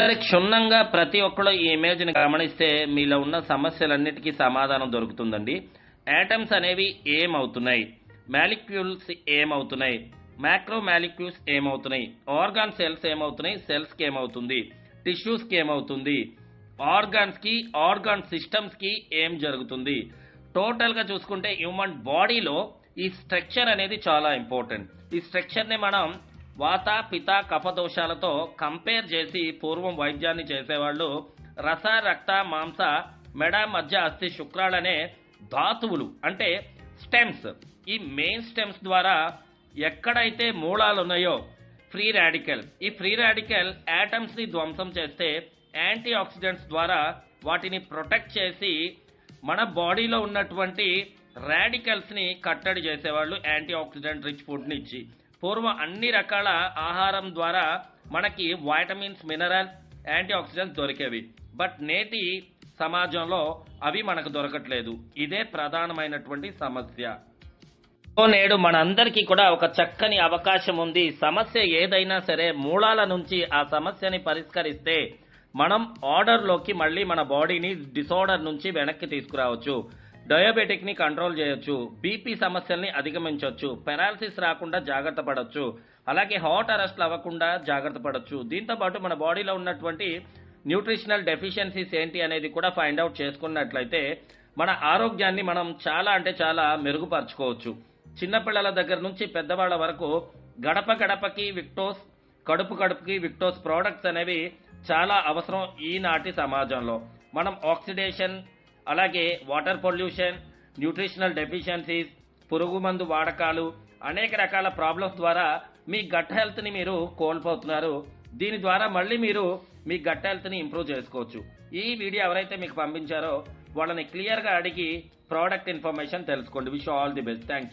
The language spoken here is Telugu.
సరే క్షుణ్ణంగా ప్రతి ఒక్కళ్ళు ఈ ఇమేజ్‌ని గమనిస్తే మీలో ఉన్న సమస్యలన్నిటికీ సమాధానం దొరుకుతుందండి. యాటమ్స్ అనేవి ఏమవుతున్నాయి? మాలిక్యూల్స్ ఏమవుతున్నాయి? మ్యాక్రో మాలిక్యూల్స్ ఏమవుతున్నాయి? ఆర్గాన్ సెల్స్ ఏమవుతున్నాయి? సెల్స్‌కి ఏమవుతుంది? టిష్యూస్‌కి ఏమవుతుంది? ఆర్గాన్స్‌కి, ఆర్గాన్ సిస్టమ్స్‌కి ఏం జరుగుతుంది? టోటల్‌గా చూసుకుంటే హ్యూమన్ బాడీలో ఈ స్ట్రక్చర్ అనేది చాలా ఇంపార్టెంట్. ఈ స్ట్రక్చర్‌ని మనం వాత, పిత, కఫ దోషాలతో కంపేర్ చేసి పూర్వం వైద్యాన్ని చేసేవాళ్ళు రస, రక్త, మాంస, మెడ, మధ్య, అస్థి, శుక్రాలనే ధాతువులు అంటే స్టెమ్స్, ఈ మెయిన్ స్టెమ్స్ ద్వారా ఎక్కడైతే మూలాలు ఉన్నాయో ఫ్రీ రాడికల్, ఈ ఫ్రీ రాడికల్ యాటమ్స్ని ధ్వంసం చేస్తే యాంటీ ఆక్సిడెంట్స్ ద్వారా వాటిని ప్రొటెక్ట్ చేసి మన బాడీలో ఉన్నటువంటి రాడికల్స్ని కట్టడి చేసేవాళ్ళు యాంటీ ఆక్సిడెంట్ రిచ్ ఫుడ్ని ఇచ్చి. పూర్వం అన్ని రకాల ఆహారం ద్వారా మనకి వైటమిన్స్, మినరల్స్, యాంటీ ఆక్సిడెంట్స్ దొరికేవి. బట్ నేటి సమాజంలో అవి మనకు దొరకట్లేదు. ఇదే ప్రధానమైనటువంటి సమస్య. సో నేడు మనందరికీ కూడా ఒక చక్కని అవకాశం ఉంది. సమస్య ఏదైనా సరే మూలాల నుంచి ఆ సమస్యని పరిష్కరిస్తే మనం ఆర్డర్లోకి మళ్ళీ మన బాడీని డిసార్డర్ నుంచి వెనక్కి తీసుకురావచ్చు. డయాబెటిక్ని కంట్రోల్ చేయొచ్చు, బీపీ సమస్యల్ని అధిగమించవచ్చు, పెరాలసిస్ రాకుండా జాగ్రత్త పడవచ్చు, అలాగే హార్ట్ అరెస్ట్లు అవ్వకుండా జాగ్రత్త పడవచ్చు. దీంతోపాటు మన బాడీలో ఉన్నటువంటి న్యూట్రిషనల్ డెఫిషియన్సీస్ ఏంటి అనేది కూడా ఫైండ్ అవుట్ చేసుకున్నట్లయితే మన ఆరోగ్యాన్ని మనం చాలా అంటే చాలా మెరుగుపరచుకోవచ్చు. చిన్నపిల్లల దగ్గర నుంచి పెద్దవాళ్ళ వరకు గడప గడపకి విక్టోస్, కడుపు కడుపుకి విక్టోస్ ప్రోడక్ట్స్ అనేవి చాలా అవసరం ఈనాటి సమాజంలో. మనం ఆక్సిడేషన్, అలాగే వాటర్ పొల్యూషన్, న్యూట్రిషనల్ డెఫిషియన్సీస్, పురుగు మందు వాడకాలు, అనేక రకాల ప్రాబ్లమ్స్ ద్వారా మీ గట్ హెల్త్ని మీరు కోల్పోతున్నారు. దీని ద్వారా మళ్ళీ మీరు మీ గట్ హెల్త్ని ఇంప్రూవ్ చేసుకోవచ్చు. ఈ వీడియో ఎవరైతే మీకు పంపించారో వాళ్ళని క్లియర్గా అడిగి ప్రోడక్ట్ ఇన్ఫర్మేషన్ తెలుసుకోండి. Wish all the best. Thank you.